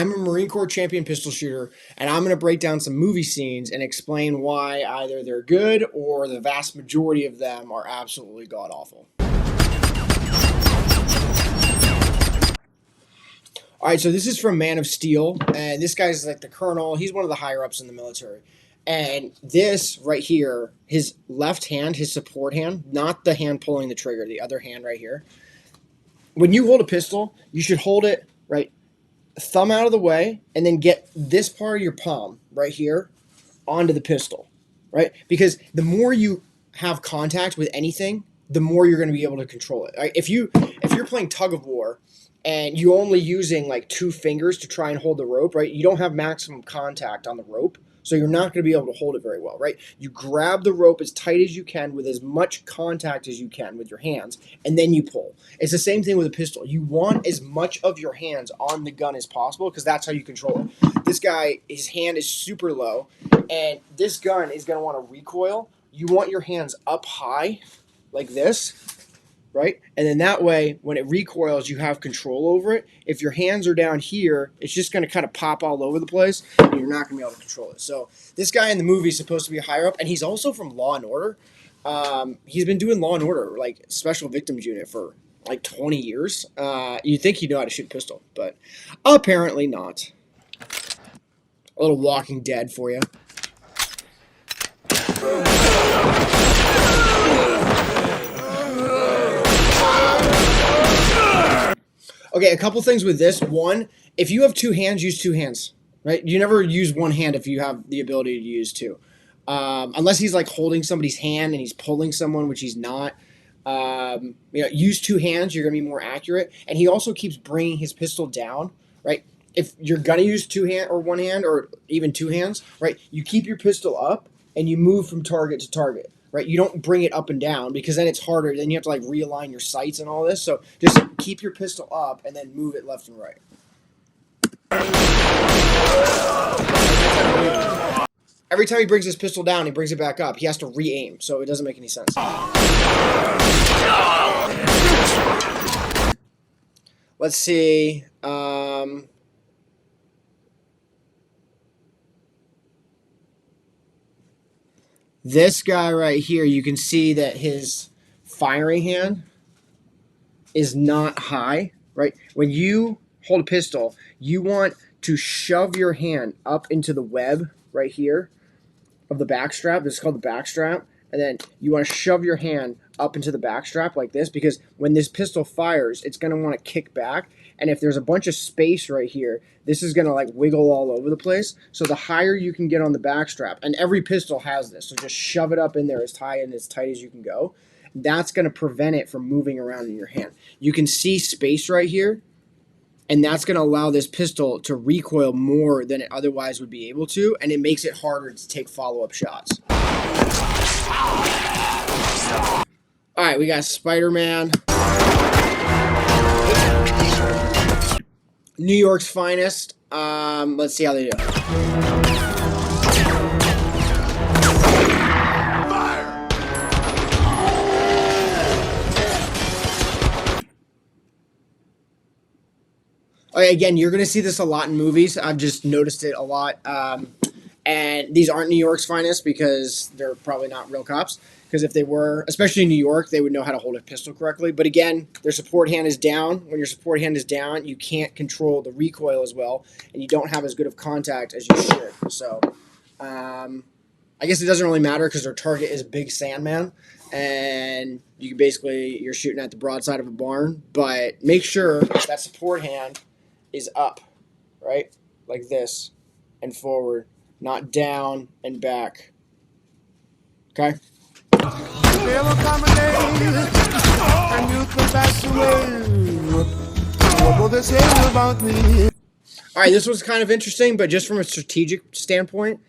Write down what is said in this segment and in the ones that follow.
I'm a Marine Corps champion pistol shooter, and I'm going to break down some movie scenes and explain why either they're good or the vast majority of them are absolutely god-awful. All right, so this is from Man of Steel, and this guy's like the colonel. He's one of the higher-ups in the military. And this right here, his left hand, his support hand, not the hand pulling the trigger, the other hand right here. When you hold a pistol, you should hold it, right, thumb out of the way, and then get this part of your palm right here onto the pistol, right? Because the more you have contact with anything, the more you're going to be able to control it. Right? If you're playing tug of war and you're only using like 2 fingers to try and hold the rope, right? You don't have maximum contact on the rope. So you're not going to be able to hold it very well, right? You grab the rope as tight as you can with as much contact as you can with your hands, and then you pull. It's the same thing with a pistol. You want as much of your hands on the gun as possible because that's how you control it. This guy, his hand is super low, and this gun is going to want to recoil. You want your hands up high like this, right? And then that way, when it recoils, you have control over it. If your hands are down here, it's just going to kind of pop all over the place, and you're not going to be able to control it. So this guy in the movie is supposed to be higher up, and he's also from Law & Order. He's been doing Law & Order, like Special Victims Unit, for like 20 years. You'd think he'd know how to shoot a pistol, but apparently not. A little Walking Dead for you. Okay, a couple things with this. One, if you have 2 hands, use 2 hands, right? You never use one hand if you have the ability to use 2. Unless he's like holding somebody's hand and he's pulling someone, which he's not. Use 2 hands, you're going to be more accurate. And he also keeps bringing his pistol down, right? If you're going to use 2 hand or 1 hand or even 2 hands, right? You keep your pistol up and you move from target to target. Right, you don't bring it up and down because then it's harder. Then you have to like realign your sights and all this. So just keep your pistol up and then move it left and right. Every time he brings his pistol down, he brings it back up. He has to re-aim, so it doesn't make any sense. Let's see. This guy right here, you can see that his firing hand is not high, right? When you hold a pistol, you want to shove your hand up into the web right here of the backstrap. This is called the backstrap. And then you want to shove your hand up into the backstrap like this because when this pistol fires, it's going to want to kick back. And if there's a bunch of space right here, this is going to like wiggle all over the place. So the higher you can get on the backstrap, and every pistol has this, so just shove it up in there as high and as tight as you can go. That's going to prevent it from moving around in your hand. You can see space right here, and that's going to allow this pistol to recoil more than it otherwise would be able to, and it makes it harder to take follow-up shots. All right, we got Spider-Man. New York's finest. Let's see how they do. Okay, again, you're going to see this a lot in movies. I've just noticed it a lot. And these aren't New York's finest because they're probably not real cops. Because if they were, especially in New York, they would know how to hold a pistol correctly. But again, their support hand is down. When your support hand is down, you can't control the recoil as well. And you don't have as good of contact as you should. So I guess it doesn't really matter because their target is Big Sandman. And you basically, you're shooting at the broadside of a barn. But make sure that support hand is up, right? Like this and forward, not down and back. Okay? All right, this was kind of interesting, but just from a strategic standpoint,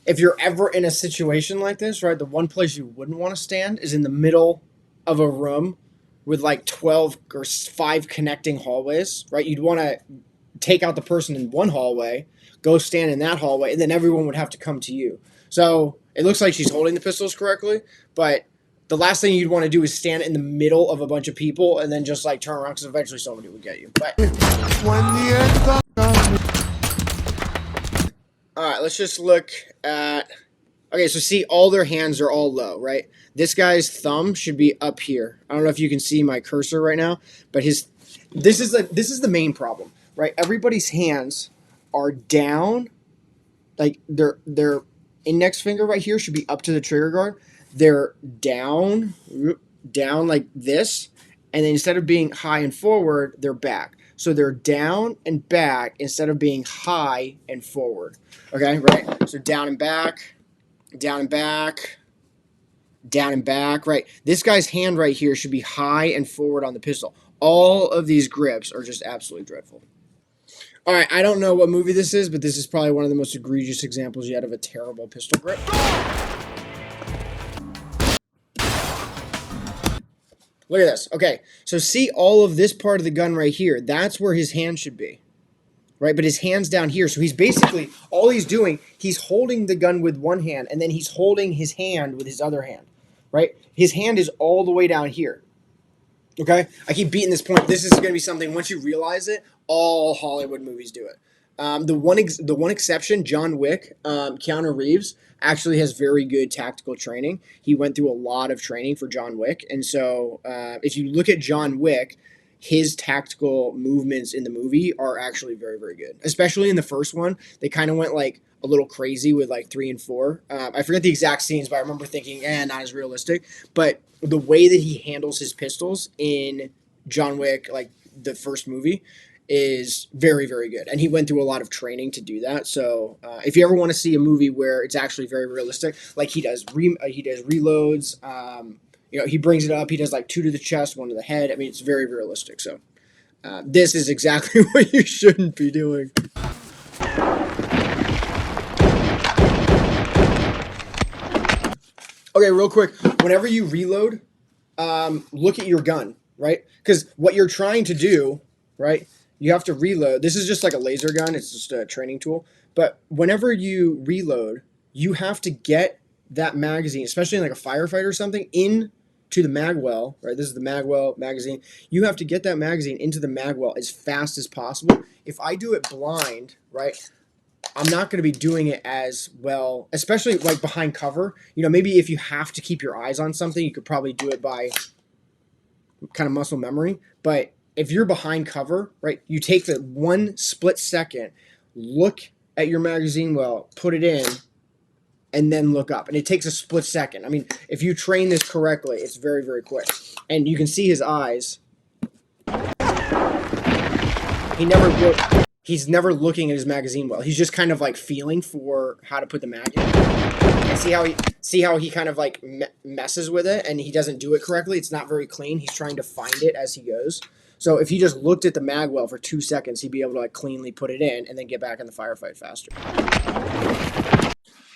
if you're ever in a situation like this, right, the one place you wouldn't want to stand is in the middle of a room with like 12 or 5 connecting hallways, right? You'd want to take out the person in one hallway, go stand in that hallway, and then everyone would have to come to you. So it looks like she's holding the pistols correctly, but the last thing you'd want to do is stand in the middle of a bunch of people and then just like turn around because eventually somebody would get you. But let's just look at. Okay, so see, all their hands are all low, right? This guy's thumb should be up here. I don't know if you can see my cursor right now, but this is the main problem, right? Everybody's hands are down, like their index finger right here should be up to the trigger guard. They're down like this, and then instead of being high and forward, they're back. So they're down and back instead of being high and forward. Okay, right? So down and back, down and back, down and back, right? This guy's hand right here should be high and forward on the pistol. All of these grips are just absolutely dreadful. All right, I don't know what movie this is, but this is probably one of the most egregious examples yet of a terrible pistol grip. Look at this. Okay, so see all of this part of the gun right here. That's where his hand should be, right? But his hand's down here. So he's basically, all he's doing, he's holding the gun with one hand, and then he's holding his hand with his other hand, right? His hand is all the way down here. Okay? I keep beating this point. This is going to be something, once you realize it, all Hollywood movies do it. The one exception, John Wick, Keanu Reeves actually has very good tactical training. He went through a lot of training for John Wick, and so if you look at John Wick, his tactical movements in the movie are actually very, very good. Especially in the first one, they kind of went like a little crazy with like 3 and 4. I forget the exact scenes, but I remember thinking, not as realistic. But the way that he handles his pistols in John Wick, like the first movie, is very, very good. And he went through a lot of training to do that. So if you ever want to see a movie where it's actually very realistic, like he does reloads, he brings it up. He does like 2 to the chest, 1 to the head. I mean, it's very realistic. So this is exactly what you shouldn't be doing. Okay, real quick. Whenever you reload, look at your gun, right? Because what you're trying to do, right, you have to reload. This is just like a laser gun. It's just a training tool. But whenever you reload, you have to get that magazine, especially in like a firefight or something, into the magwell, right? This is the magwell magazine. You have to get that magazine into the magwell as fast as possible. If I do it blind, right, I'm not going to be doing it as well, especially like behind cover. Maybe if you have to keep your eyes on something, you could probably do it by kind of muscle memory. But if you're behind cover, right, you take the 1 split second, look at your magazine well, put it in, and then look up. And it takes a split second. I mean, if you train this correctly, it's very, very quick. And you can see his eyes. He's never looking at his magazine well. He's just kind of like feeling for how to put the mag in. And see how he kind of like messes with it, and he doesn't do it correctly. It's not very clean. He's trying to find it as he goes. So if he just looked at the mag well for 2 seconds, he'd be able to like cleanly put it in and then get back in the firefight faster.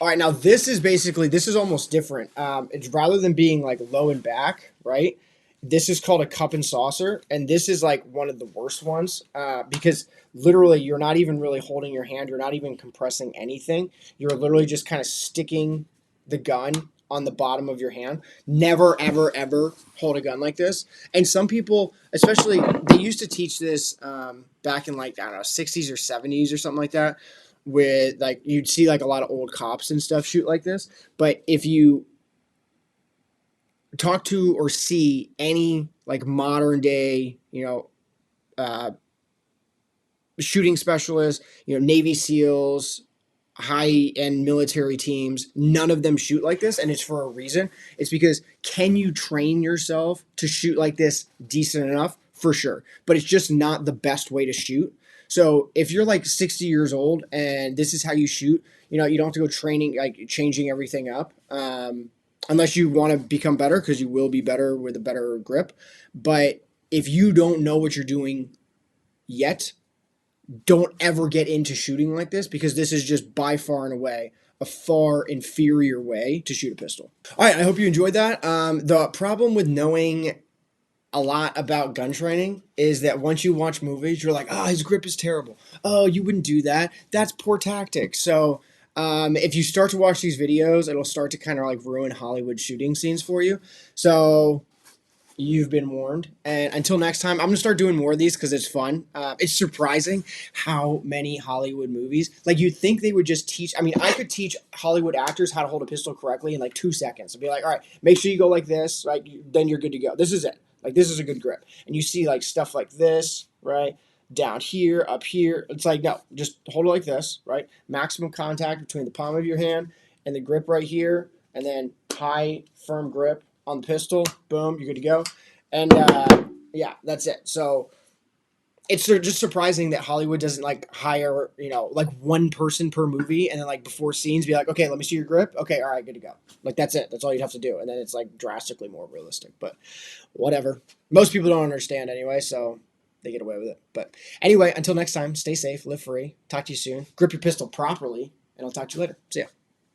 All right, now this is almost different. It's rather than being like low and back, right? This is called a cup and saucer, and this is like one of the worst ones because literally you're not even really holding your hand. You're not even compressing anything. You're literally just kind of sticking the gun on the bottom of your hand. Never, ever, ever hold a gun like this. And some people, especially, they used to teach this back in like, I don't know, 60s or 70s or something like that, with like you'd see like a lot of old cops and stuff shoot like this. But if you talk to or see any like modern day, shooting specialists, Navy SEALs, high-end military teams, none of them shoot like this, and it's for a reason. It's because, can you train yourself to shoot like this decent enough? For sure. But it's just not the best way to shoot. So if you're like 60 years old and this is how you shoot, you don't have to go training, like changing everything up. Unless you want to become better, because you will be better with a better grip. But if you don't know what you're doing yet, don't ever get into shooting like this, because this is just by far and away a far inferior way to shoot a pistol. All right, I hope you enjoyed that. The problem with knowing a lot about gun training is that once you watch movies, you're like, oh, his grip is terrible. Oh, you wouldn't do that. That's poor tactics. So if you start to watch these videos, it'll start to kind of like ruin Hollywood shooting scenes for you. So You've been warned. And until next time, I'm going to start doing more of these because it's fun. It's surprising how many Hollywood movies, like you'd think they would just teach. I mean, I could teach Hollywood actors how to hold a pistol correctly in like 2 seconds. I'd be like, all right, make sure you go like this, right? Then you're good to go. This is it. Like, this is a good grip. And you see like stuff like this, right? Down here, up here. It's like, no, just hold it like this, right? Maximum contact between the palm of your hand and the grip right here. And then high, firm grip on the pistol. Boom, you're good to go. And yeah, that's it. So it's just surprising that Hollywood doesn't like hire, like one person per movie and then like before scenes be like, okay, let me see your grip. Okay, all right, good to go. Like that's it. That's all you'd have to do. And then it's like drastically more realistic. But whatever. Most people don't understand anyway, so they get away with it. But anyway, until next time, stay safe, live free. Talk to you soon. Grip your pistol properly, and I'll talk to you later. See ya.